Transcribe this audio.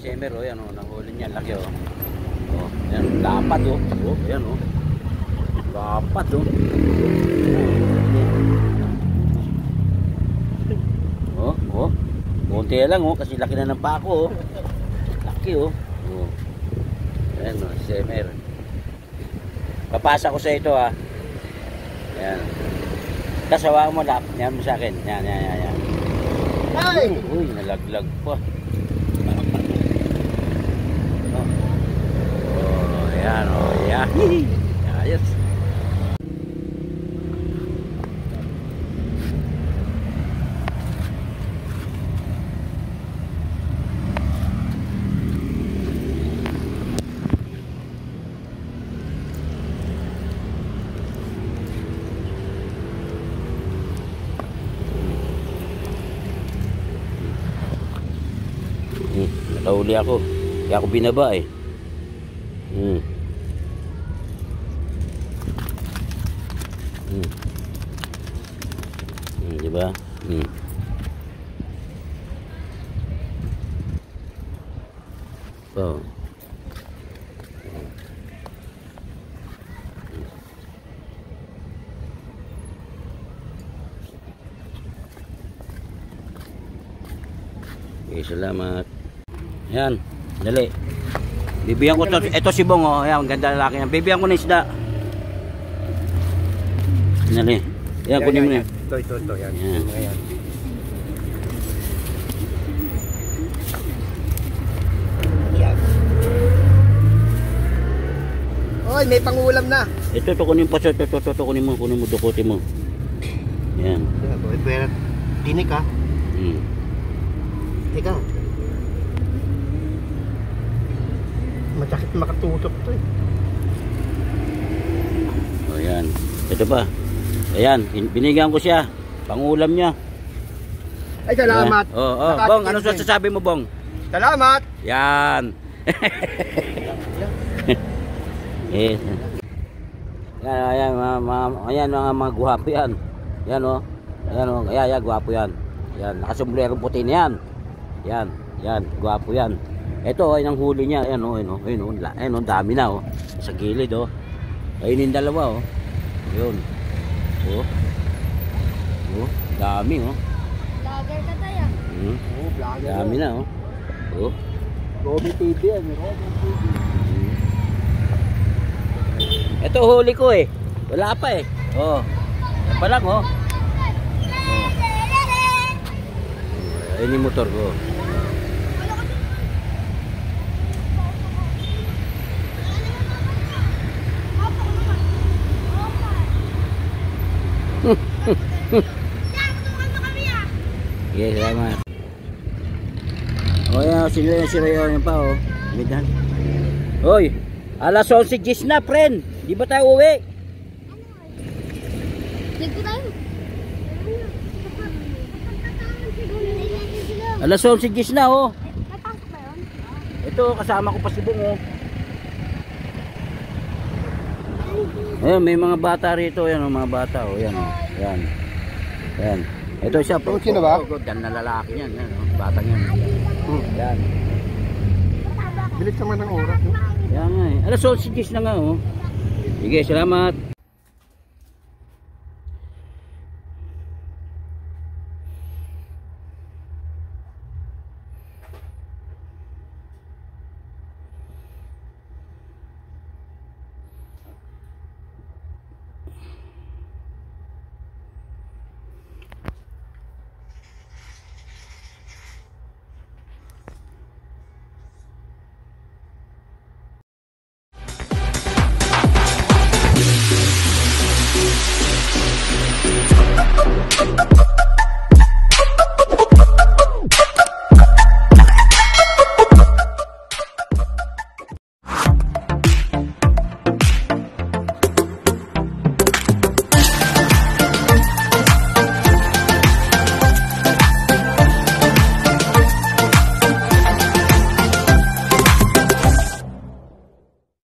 Semer, oh, yan, oh, nahuli niya, laki, oh. Oh, yan, dapat, oh. Oh, yan, oh. Dapat, oh. Oh, oh. Kunti lang, oh, kasi laki na ng pako, oh. Laki, oh. Oh. Yan, oh, semer. Papasa ko sa ito, ah. Yan. Kasawaan mo, lap. Yan mo sa akin. Yan, yan, yan, yan. Ay! Uy, nalaglag pa. Ayan, oh, yeah. Ayos. Nakauli ako. Kaya ako binaba eh. Diba? Oh. Okay, salamat. Yan, dali. Bibigyan ko to, ito si Bong, oh. Ayan, ganda lalaki yan. Bibigyan ko ng isda. Dali. Yan, kunin mo na. Ito, yan. Yan. Yan. Oy, may pangulam na. Ito, kunin pa siya. Ito, kunin mo, dukutin mo. Yan. Ito, pero tinik ha. Teka. Masakit makatutok to eh. O yan. Ito pa. Ayan, binigyan ko siya. Pangulam niya. Ay, salamat. Oh, Bong, ano sasabi mo, Bong? Salamat. Yan. Eh. Ayan, ayan mga guwapo yan. Yan, oh. Ayan, oh. Ayan, guwapo yan. Yan, nakasombrerong puti na yan. Yan, guwapo yan. Ito, ay nang huli niya. Ayan, oh, ayun, oh, dami na, oh. Sa gilid, oh. Ayun yung dalawa, oh. Ayun. Oh. Oh, dami, oh. Vlogger ka tayo. Oh, vlogger. Dami na, oh. Oh. Robby TV yan, Robby TV. Ito huli ko eh. Wala pa eh. Oh. Yan pa lang, oh. Ayun yung motor ko. Okay, salamat. O yan, sino yan pa, oh. Midan. Hoy, alas 11 na, friend. Di ba tayo uwi? Dito tayo. Alas 11 na, oh. Napasok ba yun? Ito, kasama ko pa si Bong, oh. Ayun, may mga bata rito. Yan, mga bata, oh. Yan, oh. Yan. Yan. Ito siya po. Sino ba? Yan na lalaki yan. Yan, oh. Batang yan. Yan. Bilis naman ng oras. Yan nga eh. Alas 11 na nga, oh. Sige, salamat.